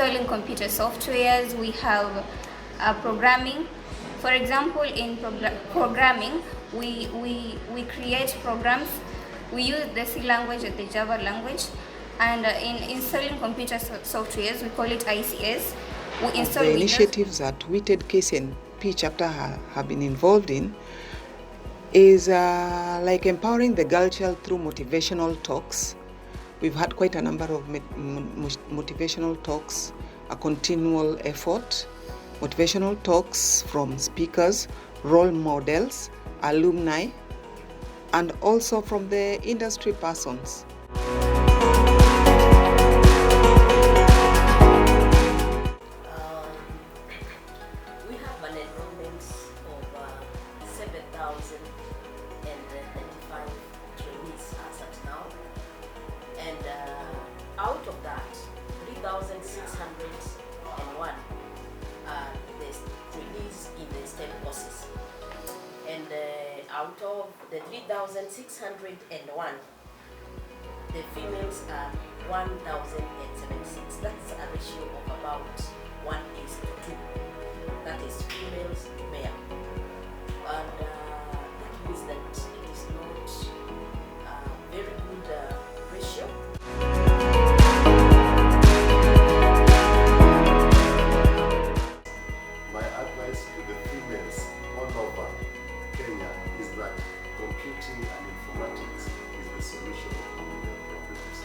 installing computer softwares, we have programming. For example, in programming, we create programs. We use the C language and the Java language. And in installing computer softwares, we call it ICS. We install the initiatives that Wited KCNP chapter have been involved in is like empowering the girl child through motivational talks. We've had quite a number of motivational talks, a continual effort, motivational talks from speakers, role models, alumni, and also from the industry persons. We have an enrollment of 7,095 trainees as at now, and out of that, 3,601 are the trainees in the STEM courses, and out of the 3,601, the females are 1,076. That's a ratio of about 1:2. That is females to male, and that means that it is not a very good ratio. My advice to the females all over Kenya is that computing and informatics is the solution to their problems.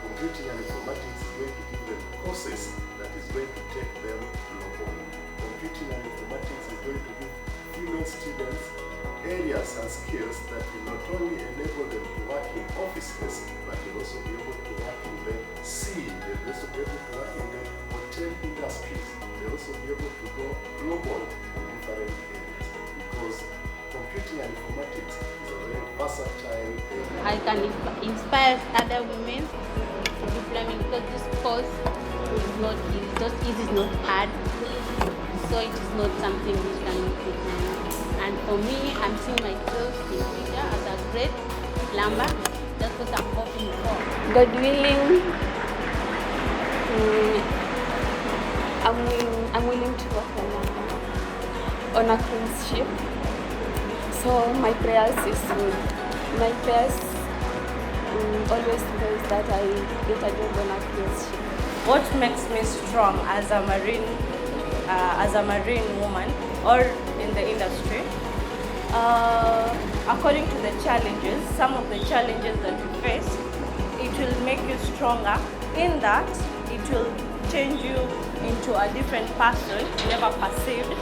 Computing and informatics is going to give them courses that is going to take them global. Computing and informatics is going to give female students areas and skills that will not only enable them to work in offices, but will also be able to work in the sea, they'll also be able to work in the hotel industries, they'll also be able to go global in different areas, because computing and informatics is a very versatile area. I can inspire other women to do plumbing, because this course is not easy, just easy, it's not hard, so it is not something which can be done. And for me, I'm seeing myself in future as a great plumber. That's what I'm hoping for. God willing, I'm willing to work on a cruise ship. So my prayers is good. My prayers always prays that I get a job on a cruise ship. What makes me strong as a marine woman or in the industry? According to the challenges, some of the challenges that you face, it will make you stronger in that it will change you into a different person you never perceived.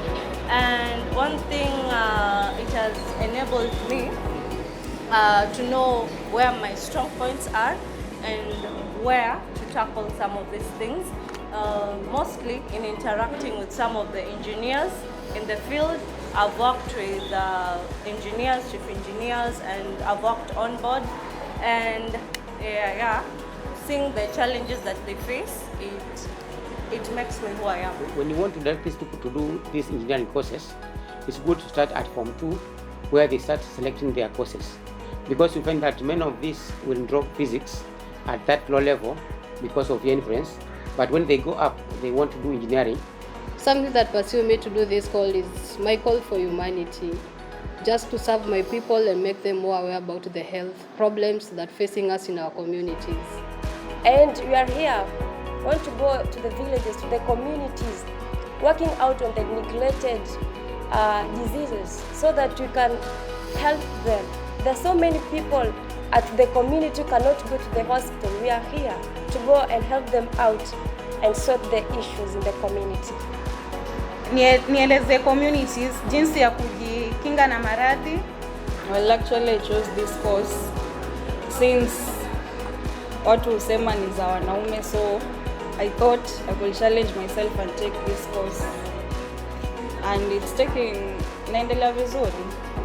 And one thing it has enabled me to know where my strong points are and where to tackle some of these things, mostly in interacting with some of the engineers in the field. I've worked with engineers, chief engineers, and I've worked on board, and seeing the challenges that they face, it makes me who I am. When you want to direct these people to do these engineering courses, it's good to start at Form 2, where they start selecting their courses, because you find that many of these will drop physics at that low level because of the influence, but when they go up, they want to do engineering. Something that pursued me to do this call is my call for humanity, just to serve my people and make them more aware about the health problems that are facing us in our communities. And we are here, want to go to the villages, to the communities, working out on the neglected diseases so that we can help them. There are so many people at the community who cannot go to the hospital. We are here to go and help them out and sort the issues in the community. Nieleze communities jinsi ya kujikinga na maradhi. Well, actually I chose this course since watu husema ni za wanaume, so I thought I could challenge myself and take this course, and it's taking naendelea vizuri.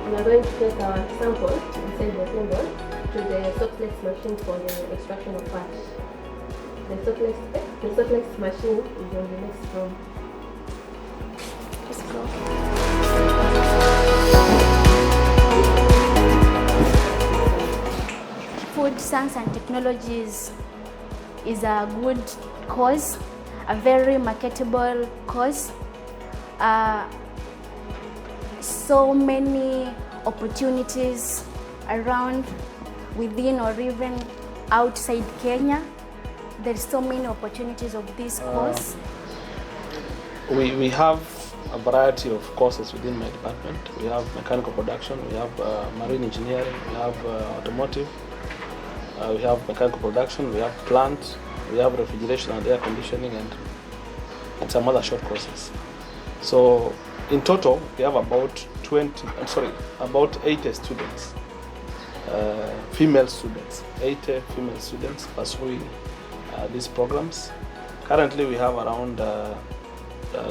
We are going to take our sample and send the sample to the softness machine for the extraction of fat. The softness machine is on the next room. Just go. Food science and technologies is a good course, a very marketable course. So many opportunities around, within or even outside Kenya. There's so many opportunities of this course. We have a variety of courses within my department. We have mechanical production, we have marine engineering, we have automotive, we have mechanical production, we have plant, we have refrigeration and air conditioning, and some other short courses. So in total, we have about 80 students, female students, 80 female students pursuing these programs. Currently, we have around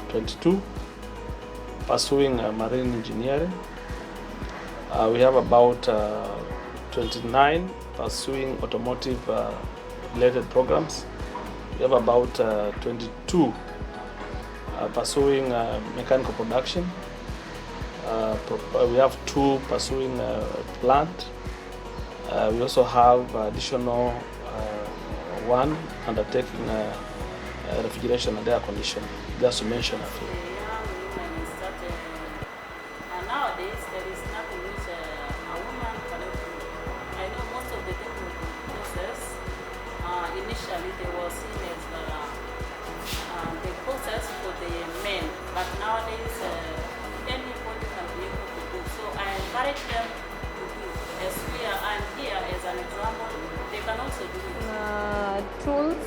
22 pursuing marine engineering. We have about 29 pursuing automotive related programs. We have about 22 pursuing mechanical production. We have 2 pursuing plant. We also have additional 1 undertaking refrigeration and air conditioning, just to mention a few. Nowadays, there is nothing which a woman cannot do. I know most of the technical courses, initially they were seen as the courses for the men, but nowadays anybody can be able to do. So I encourage them to do. As I'm here as an example, they can also do it. Tools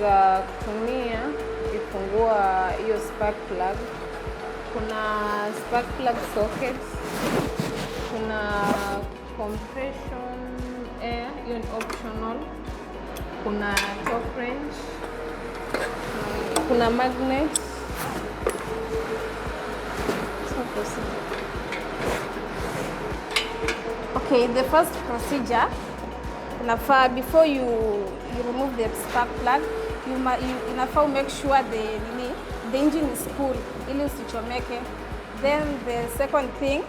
za kutumia ifungua hiyo spark plug. Kuna spark plug sockets, kuna compression air, hiyo ni optional, kuna top wrench, kuna magnet. Okay, the first procedure, before you remove the spark plug, you make sure the engine is cool ili usichomeke. Then the second thing,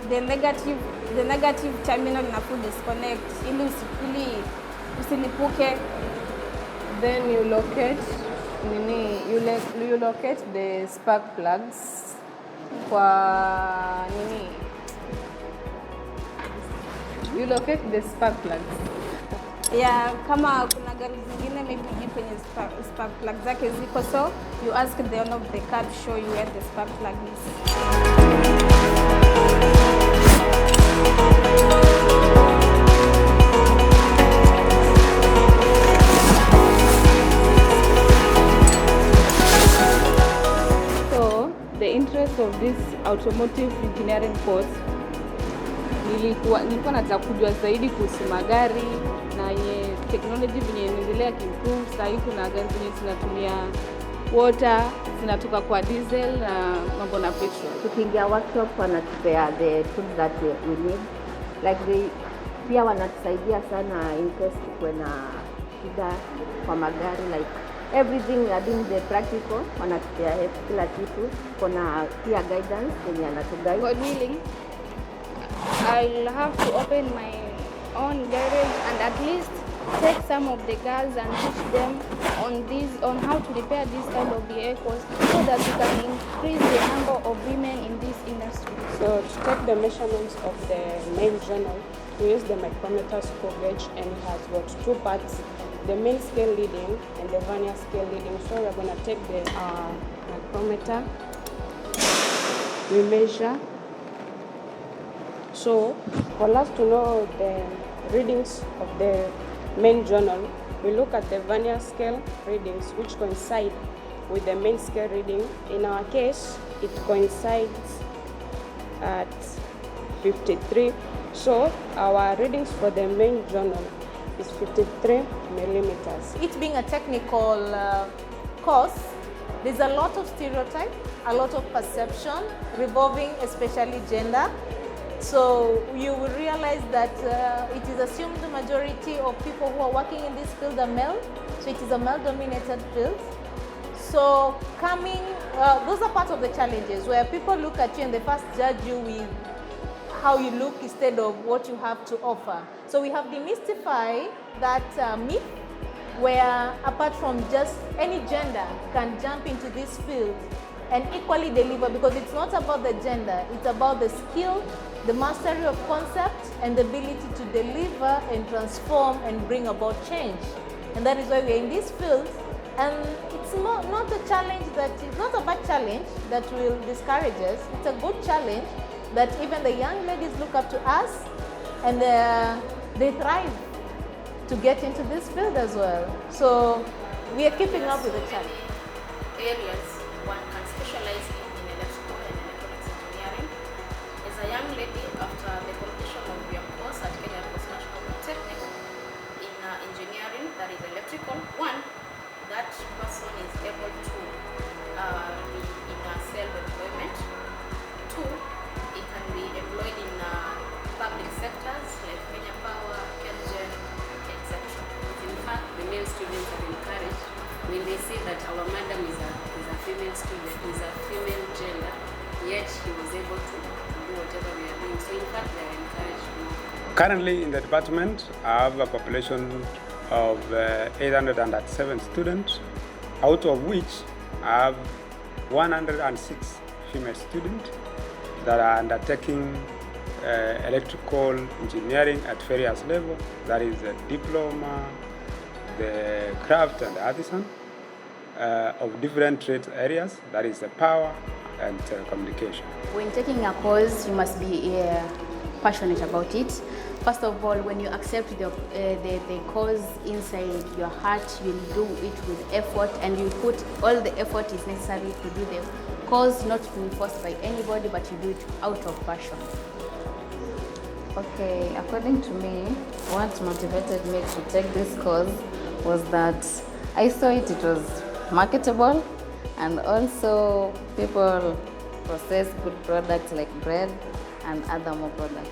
the negative terminal disconnect ili usilipuke. Then you locate the spark plugs kwa you locate the spark plugs. Yeah, kama kuna gari zingine maybe kwenye spark plug zake ziko, so you ask the owner of the car to show you where the spark plug is. So the interest of this automotive engineering course, nilikuwa nataka kujua zaidi kuhusu magari na technology venye inaendelea improve. Sasa hivi kuna gari zenye zinatumia water, zinatoka kwa diesel na mambo na petrol. Tukiingia workshop wanatupea the tools that we need, like pia wanatusaidia sana in case kuwe na shida kwa magari, like everything adding the practical, wanatupea kila kitu. Kuna pia guidance yenye anatuguide. God willing, I'll have to open my own garage and at least take some of the girls and teach them on how to repair this kind of vehicles, so that we can increase the number of women in this industry. So to take the measurements of the main journal, we use the micrometer screw gauge, and it has got 2 parts, the main scale leading and the vernier scale leading. So we're going to take the micrometer, we measure. So for us to know the readings of the main journal, we look at the vernier scale readings, which coincide with the main scale reading. In our case, it coincides at 53. So our readings for the main journal is 53 millimeters. It being a technical course, there's a lot of stereotype, a lot of perception revolving especially gender. So you will realize that it is assumed the majority of people who are working in this field are male. So it is a male-dominated field. So those are part of the challenges where people look at you and they first judge you with how you look instead of what you have to offer. So we have demystified that myth where apart from just any gender can jump into this field and equally deliver, because it's not about the gender, it's about the skill, the mastery of concept, and the ability to deliver and transform and bring about change. And that is why we're in this field. And it's not a challenge it's not a bad challenge that will discourage us. It's a good challenge that even the young ladies look up to us, and they thrive to get into this field as well. So we are keeping up with the challenge. Areas one can specialize in electrical and electronics engineering. As a young lady, after the completion of your course at Kenya National Polytechnic in engineering, that is electrical, one, that person is able to be in self-employment. Two, it can be employed in public sectors like Kenya Power, KenGen, etc. In fact, the male students are encouraged when they see that our madam is a female student, is a female gender, yet she was able to do whatever we are doing. So in fact, they are encouraged more. Currently in the department, I have a population of 807 students, out of which I have 106 female students that are undertaking electrical engineering at various levels, that is the diploma, the craft and artisan, of different trade areas, that is the power and telecommunication. When taking a course, you must be passionate about it. First of all, when you accept the cause inside your heart, you'll do it with effort, and you put all the effort is necessary to do the cause, not being forced by anybody, but you do it out of passion. Okay, according to me, what motivated me to take this course was that I saw it was marketable, and also people process good products like bread and other more products.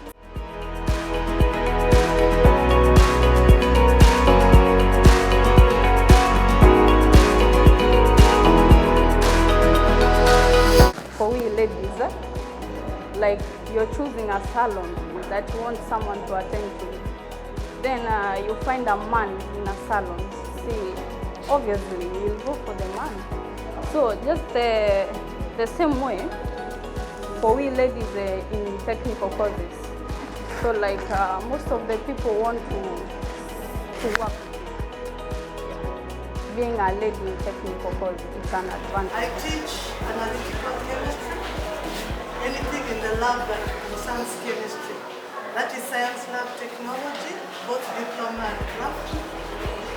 For we ladies, like you're choosing a salon that you want someone to attend to, then you find a man in a salon. See, obviously you'll go for the man. So just the same way for we ladies in technical courses. So like most of the people want to work. Being a lady in technical course, it's an advantage. I teach analytical chemistry, anything in the lab that concerns chemistry. That is science lab technology, both diploma and craft,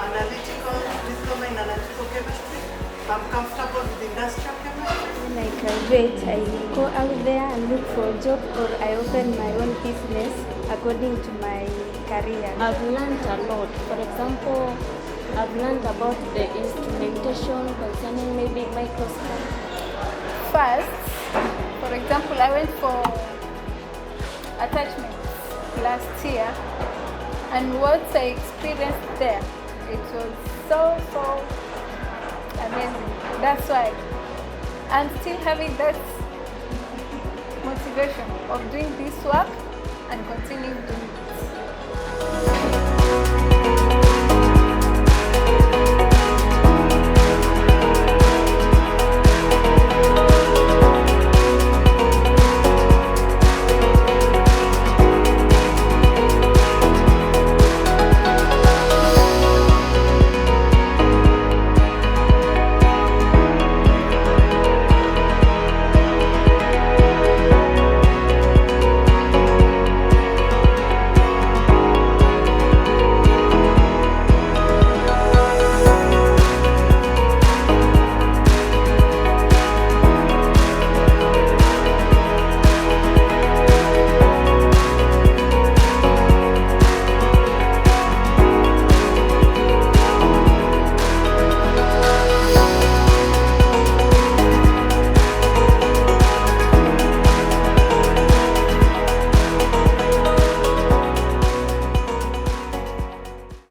analytical, diploma in analytical chemistry. I'm comfortable with industrial chemistry. When I graduate, I go out there and look for a job, or I open my own business according to my career. I've learned a lot. For example, I've learned about the instrumentation concerning maybe microscope. First, for example, I went for attachments last year, and what I experienced there, it was so amazing. That's why I'm still having that motivation of doing this work and continuing doing it.